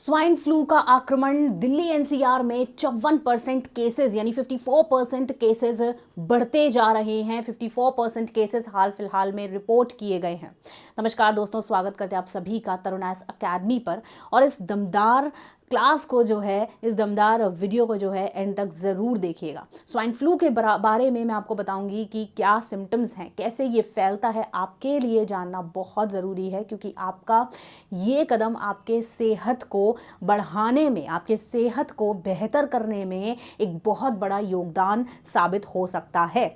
Swine flu का आक्रमण Delhi NCR में 54% केसेस यानी 54% केसेस बढ़ते जा रहे हैं। 54% केसेस हाल फिलहाल में रिपोर्ट किए गए हैं। नमस्कार दोस्तों, स्वागत करते हैं आप सभी का तरुणास अकेडमी पर। और इस दमदार क्लास को जो है, इस दमदार वीडियो को जो है एंड तक ज़रूर देखिएगा। स्वाइन फ्लू के बारे में मैं आपको बताऊंगी कि क्या सिम्टम्स हैं, कैसे ये फैलता है, आपके लिए जानना बहुत ज़रूरी है, क्योंकि आपका ये कदम आपके सेहत को बढ़ाने में, आपके सेहत को बेहतर करने में एक बहुत बड़ा योगदान साबित हो सकता है।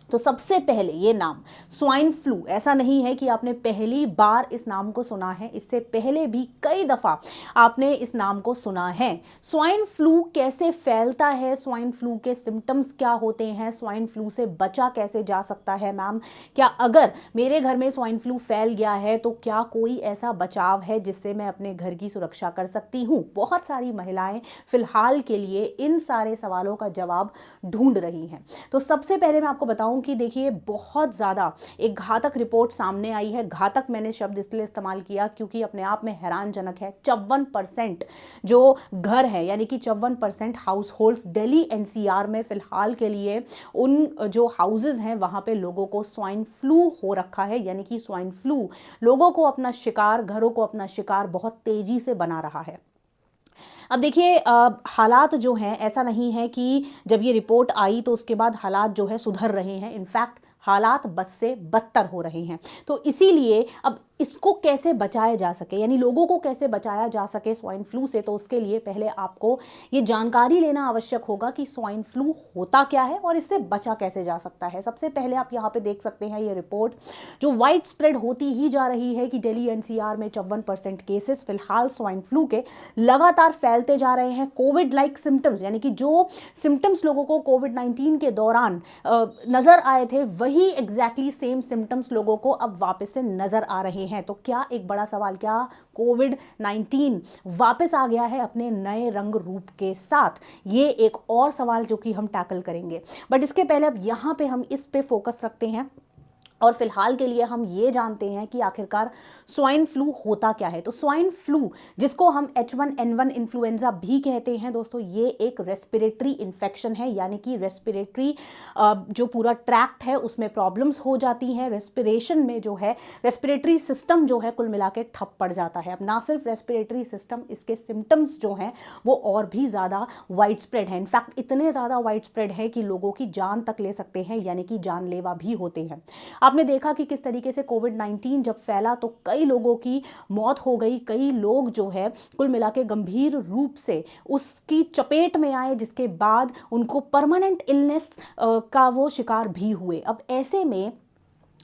तो सबसे पहले ये नाम स्वाइन फ्लू, ऐसा नहीं है कि आपने पहली बार इस नाम को सुना है, इससे पहले भी कई दफ़ा आपने इस नाम को सुना है। स्वाइन फ्लू कैसे फैलता है, स्वाइन फ्लू के सिम्टम्स क्या होते हैं, स्वाइन फ्लू से बचा कैसे जा सकता है। मैम, क्या अगर मेरे घर में स्वाइन फ्लू फैल गया है तो क्या कोई ऐसा बचाव है जिससे मैं अपने घर की सुरक्षा कर सकती हूँ? बहुत सारी महिलाएं फिलहाल के लिए इन सारे सवालों का जवाब ढूंढ रही हैं। तो सबसे पहले मैं आपको बताऊं कि देखिए, बहुत ज़्यादा एक घातक रिपोर्ट सामने आई है। घातक मैंने शब्द इसलिए इस्तेमाल किया क्योंकि अपने आप में हैरानजनक है। 54% जो घर है, यानी कि 54% हाउस होल्ड्स दिल्ली एनसीआर में फिलहाल के लिए उन जो हाउसेज हैं वहाँ पे लोगों को स्वाइन फ्लू हो रखा है। यानी कि स्वाइन फ्लू लोगों को अपना शिकार, घरों को अपना शिकार बहुत तेजी से बना रहा है। अब देखिए, हालात जो हैं, ऐसा नहीं है कि जब ये रिपोर्ट आई तो उसके बाद हालात जो है सुधर रहे हैं। इनफैक्ट हालात बद से बदतर हो रहे हैं। तो इसीलिए अब इसको कैसे बचाया जा सके, यानी लोगों को कैसे बचाया जा सके स्वाइन फ्लू से, तो उसके लिए पहले आपको ये जानकारी लेना आवश्यक होगा कि स्वाइन फ्लू होता क्या है और इससे बचा कैसे जा सकता है। सबसे पहले आप यहाँ पे देख सकते हैं ये रिपोर्ट जो वाइड स्प्रेड होती ही जा रही है कि दिल्ली एनसीआर में 54% केसेस फिलहाल स्वाइन फ्लू के लगातार फैलते जा रहे हैं। कोविड लाइक सिम्टम्स, यानी कि जो सिम्टम्स लोगों को कोविड-19 के दौरान नजर आए थे, वही एग्जैक्टली सेम सिम्टम्स लोगों को अब वापस से नजर आ रहे हैं। तो क्या, एक बड़ा सवाल, क्या कोविड-19 वापस आ गया है अपने नए रंग रूप के साथ? ये एक और सवाल जो कि हम टैकल करेंगे। बट इसके पहले अब यहाँ पे हम इस पे फोकस रखते हैं और फिलहाल के लिए हम ये जानते हैं कि आखिरकार स्वाइन फ्लू होता क्या है। तो स्वाइन फ्लू, जिसको हम H1N1 इन्फ्लुएंजा भी कहते हैं दोस्तों, ये एक रेस्पिरेटरी इन्फेक्शन है। यानी कि रेस्पिरेटरी जो पूरा ट्रैक्ट है उसमें प्रॉब्लम्स हो जाती हैं। रेस्पिरेशन में जो है, रेस्पिरेटरी सिस्टम जो है कुल मिला के ठप पड़ जाता है। अब ना सिर्फ रेस्पिरेटरी सिस्टम, इसके सिम्टम्स जो हैं वो और भी ज़्यादा वाइड स्प्रेड है। इनफैक्ट इतने ज़्यादा वाइड स्प्रेड है कि लोगों की जान तक ले सकते हैं, यानी कि जानलेवा भी होते हैं। आपने देखा कि किस तरीके से कोविड-19 जब फैला तो कई लोगों की मौत हो गई। कई लोग जो है कुल मिला के गंभीर रूप से उसकी चपेट में आए, जिसके बाद उनको परमानेंट इलनेस का वो शिकार भी हुए। अब ऐसे में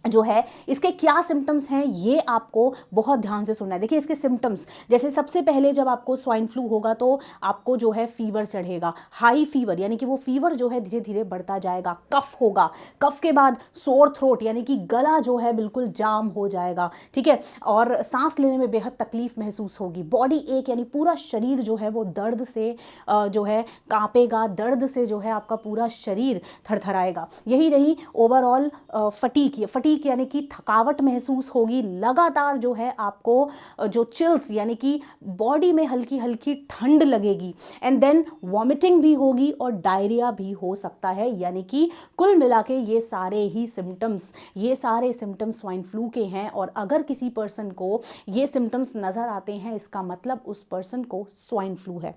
जो है इसके क्या सिम्टम्स हैं, ये आपको बहुत ध्यान से सुनना है। देखिए, इसके सिम्टम्स, जैसे सबसे पहले जब आपको स्वाइन फ्लू होगा तो आपको जो है फीवर चढ़ेगा, हाई फीवर, यानी कि वो फीवर जो है धीरे धीरे बढ़ता जाएगा। कफ होगा, कफ के बाद सोर थ्रोट, यानी कि गला जो है बिल्कुल जाम हो जाएगा, ठीक है, और सांस लेने में बेहद तकलीफ महसूस होगी। बॉडी एक, यानी पूरा शरीर जो है वो दर्द से जो है कांपेगा, दर्द से जो है आपका पूरा शरीर थरथराएगा। यही रही ओवरऑल फटीक यानी कि थकावट महसूस होगी। लगातार जो है आपको जो चिल्स, यानी कि बॉडी में हल्की हल्की ठंड लगेगी। एंड देन वॉमिटिंग भी होगी और डायरिया भी हो सकता है। यानी कि कुल मिला के ये सारे सिम्टम्स स्वाइन फ्लू के हैं। और अगर किसी पर्सन को ये सिम्टम्स नज़र आते हैं, इसका मतलब उस पर्सन को स्वाइन फ्लू है।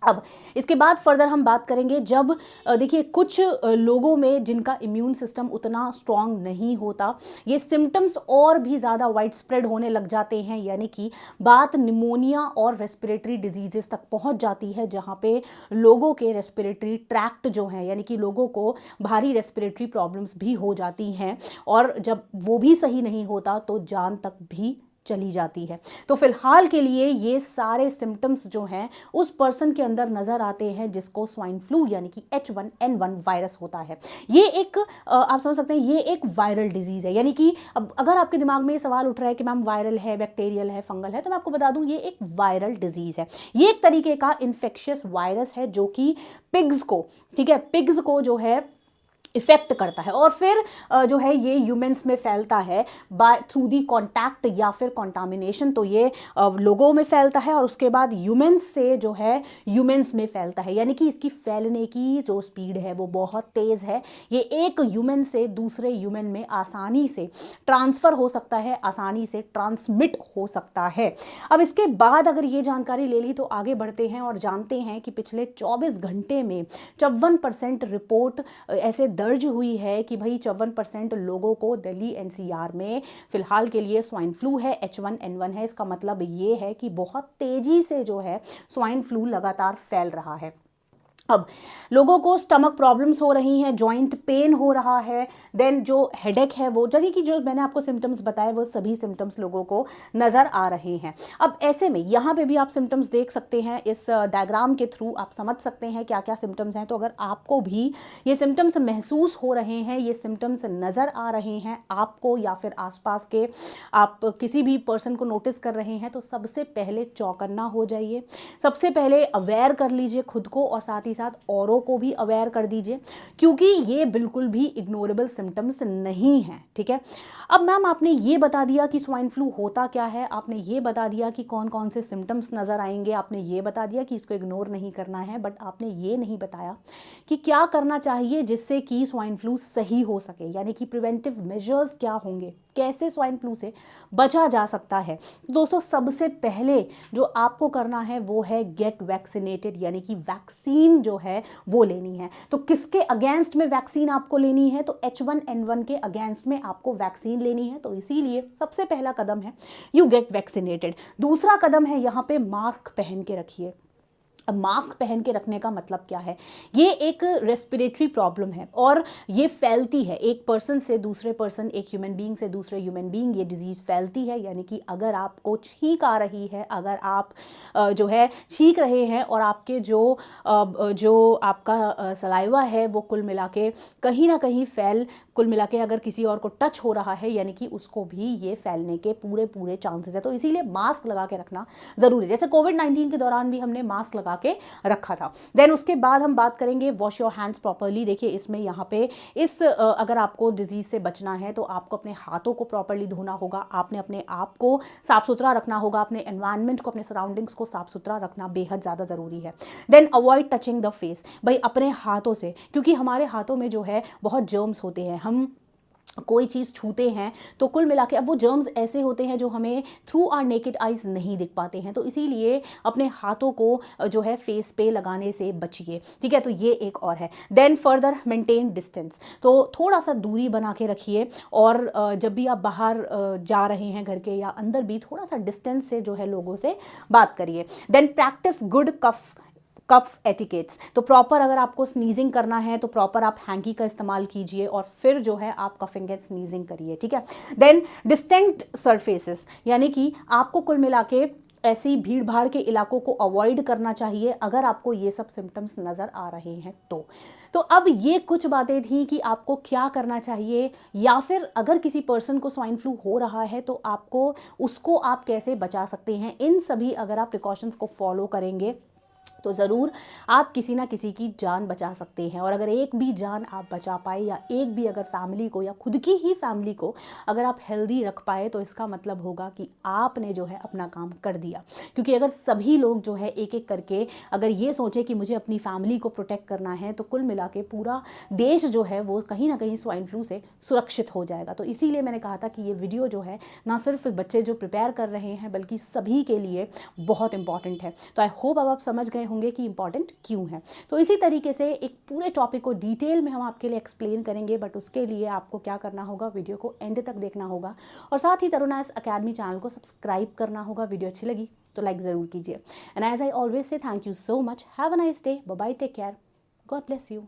अब इसके बाद फर्दर हम बात करेंगे, जब देखिए कुछ लोगों में जिनका इम्यून सिस्टम उतना स्ट्रांग नहीं होता, ये सिम्टम्स और भी ज़्यादा वाइड स्प्रेड होने लग जाते हैं। यानी कि बात निमोनिया और रेस्पिरेटरी डिजीजेस तक पहुंच जाती है, जहां पे लोगों के रेस्पिरेटरी ट्रैक्ट जो हैं, यानी कि लोगों को भारी रेस्पिरेटरी प्रॉब्लम्स भी हो जाती हैं। और जब वो भी सही नहीं होता तो जान तक भी चली जाती है। तो फिलहाल के लिए ये सारे सिम्टम्स जो हैं उस पर्सन के अंदर नजर आते हैं जिसको स्वाइन फ्लू यानी कि H1N1 वायरस होता है। ये एक आप समझ सकते हैं, ये एक वायरल डिजीज है। यानी कि अब अगर आपके दिमाग में ये सवाल उठ रहा है कि मैम वायरल है, बैक्टीरियल है, फंगल है, तो मैं आपको बता दूं ये एक वायरल डिजीज है। ये एक तरीके का इन्फेक्शियस वायरस है जो कि पिग्स को, ठीक है, पिग्स को जो है इफेक्ट करता है और फिर जो है ये ह्यूमंस में फैलता है बाय थ्रू दी कांटेक्ट या फिर कंटामिनेशन। तो ये लोगों में फैलता है और उसके बाद ह्यूमंस से जो है ह्यूमंस में फैलता है, यानी कि इसकी फैलने की जो स्पीड है वो बहुत तेज़ है। ये एक ह्यूमन से दूसरे ह्यूमन में आसानी से ट्रांसफ़र हो सकता है, आसानी से ट्रांसमिट हो सकता है। अब इसके बाद अगर ये जानकारी ले ली तो आगे बढ़ते हैं और जानते हैं कि पिछले 24 घंटे में 54% रिपोर्ट ऐसे दर्ज हुई है कि भाई 54% लोगों को दिल्ली एनसीआर में फिलहाल के लिए स्वाइन फ्लू है, H1N1 है। इसका मतलब ये है कि बहुत तेजी से जो है स्वाइन फ्लू लगातार फैल रहा है। अब लोगों को स्टमक प्रॉब्लम्स हो रही हैं, जॉइंट पेन हो रहा है, देन जो हेडेक है वो, यानी कि जो मैंने आपको सिम्टम्स बताए वो सभी सिम्टम्स लोगों को नज़र आ रहे हैं। अब ऐसे में यहाँ पे भी आप सिम्टम्स देख सकते हैं, इस डायग्राम के थ्रू आप समझ सकते हैं क्या क्या सिम्टम्स हैं। तो अगर आपको भी ये सिम्टम्स महसूस हो रहे हैं, ये सिम्टम्स नज़र आ रहे हैं आपको या फिर आसपास के आप किसी भी पर्सन को नोटिस कर रहे हैं, तो सबसे पहले चौकन्ना हो जाइए। सबसे पहले अवेयर कर लीजिए खुद को और साथ ही साथ औरों को भी अवेयर कर दीजिए, क्योंकि ये बिल्कुल भी इग्नोरेबल सिम्टम्स नहीं है। ठीक है, अब मैम आपने ये बता दिया कि स्वाइन फ्लू होता क्या है, आपने ये बता दिया कि कौन कौन से सिम्टम्स नज़र आएंगे, आपने ये बता दिया कि इसको इग्नोर नहीं करना है, बट आपने ये नहीं बताया कि क्या करना चाहिए जिससे कि स्वाइन फ्लू सही हो सके, यानी कि प्रिवेंटिव मेजर्स क्या होंगे, कैसे स्वाइन फ्लू से बचा जा सकता है। दोस्तों सबसे पहले जो आपको करना है वो है गेट वैक्सीनेटेड, यानी कि वैक्सीन जो है वो लेनी है। तो किसके अगेंस्ट में वैक्सीन आपको लेनी है, तो H1N1 के अगेंस्ट में आपको वैक्सीन लेनी है। तो इसीलिए सबसे पहला कदम है यू गेट वैक्सीनेटेड। दूसरा कदम है यहाँ पे मास्क पहन के रखिए। अब मास्क पहन के रखने का मतलब क्या है, ये एक रेस्पिरेटरी प्रॉब्लम है और ये फैलती है एक पर्सन से दूसरे पर्सन, एक ह्यूमन बीइंग से दूसरे ह्यूमन बीइंग, ये डिजीज़ फैलती है। यानी कि अगर आपको छींक आ रही है, अगर आप जो है छींक रहे हैं और आपके जो आपका सलाइवा है वो कुल मिला के कहीं ना कहीं कुल मिला के अगर किसी और को टच हो रहा है, यानी कि उसको भी ये फैलने के पूरे चांसेस है। तो इसीलिए मास्क लगा के रखना ज़रूरी है। जैसे कोविड-19 के दौरान भी हमने मास्क लगा के रखा था। देन उसके बाद हम बात करेंगे वॉश योर हैंड्स प्रॉपरली। देखिए इसमें यहाँ पे अगर आपको डिजीज से बचना है तो आपको अपने हाथों को प्रॉपरली धोना होगा, आपने अपने आप को साफ सुथरा रखना होगा, अपने एनवायरनमेंट को, अपने सराउंडिंग्स को साफ सुथरा रखना बेहद ज़्यादा ज़रूरी है। Then avoid touching the face, भाई अपने हाथों से, क्योंकि हमारे हाथों में जो है बहुत जर्म्स होते हैं, हम कोई चीज़ छूते हैं तो कुल मिला के, अब वो जर्म्स ऐसे होते हैं जो हमें थ्रू आर नेकेड आइज नहीं दिख पाते हैं, तो इसीलिए अपने हाथों को जो है फेस पे लगाने से बचिए। ठीक है, तो ये एक और है। देन फर्दर मेंटेन डिस्टेंस, तो थोड़ा सा दूरी बना के रखिए और जब भी आप बाहर जा रहे हैं घर के या अंदर भी थोड़ा सा डिस्टेंस से जो है लोगों से बात करिए। Then practice good cough etiquettes, तो प्रॉपर अगर आपको स्नीजिंग करना है तो प्रॉपर आप हैंकी का इस्तेमाल कीजिए और फिर जो है आप कफिंग एंड स्नीजिंग करिए। ठीक है, देन डिस्टेंट सरफेसेस, यानी कि आपको कुल मिला के ऐसी भीड़ भाड़ के इलाकों को अवॉइड करना चाहिए अगर आपको ये सब सिम्टम्स नज़र आ रहे हैं तो अब ये कुछ बातें थी कि आपको क्या करना चाहिए, या फिर अगर किसी पर्सन को स्वाइन फ्लू हो रहा है तो उसको आप कैसे बचा सकते हैं। इन सभी अगर आप प्रिकॉशंस को फॉलो करेंगे तो ज़रूर आप किसी ना किसी की जान बचा सकते हैं। और अगर एक भी जान आप बचा पाए या एक भी अगर फैमिली को या खुद की ही फैमिली को अगर आप हेल्दी रख पाए तो इसका मतलब होगा कि आपने जो है अपना काम कर दिया। क्योंकि अगर सभी लोग जो है एक एक करके अगर ये सोचें कि मुझे अपनी फैमिली को प्रोटेक्ट करना है तो कुल मिला के पूरा देश जो है वो कहीं ना कहीं स्वाइन फ्लू से सुरक्षित हो जाएगा। तो इसीलिए मैंने कहा था कि ये वीडियो जो है ना सिर्फ बच्चे जो प्रिपेयर कर रहे हैं बल्कि सभी के लिए बहुत इंपॉर्टेंट है। तो आई होप अब आप समझ गए होंगे कि इंपॉर्टेंट क्यों है। तो इसी तरीके से एक पूरे टॉपिक को डिटेल में हम आपके लिए एक्सप्लेन करेंगे, बट उसके लिए आपको क्या करना होगा, वीडियो को एंड तक देखना होगा और साथ ही तरुणास अकेडमी चैनल को सब्सक्राइब करना होगा। वीडियो अच्छी लगी तो लाइक ज़रूर कीजिए। And as I always say thank you so much, have a nice day, bye bye, take care, God bless you.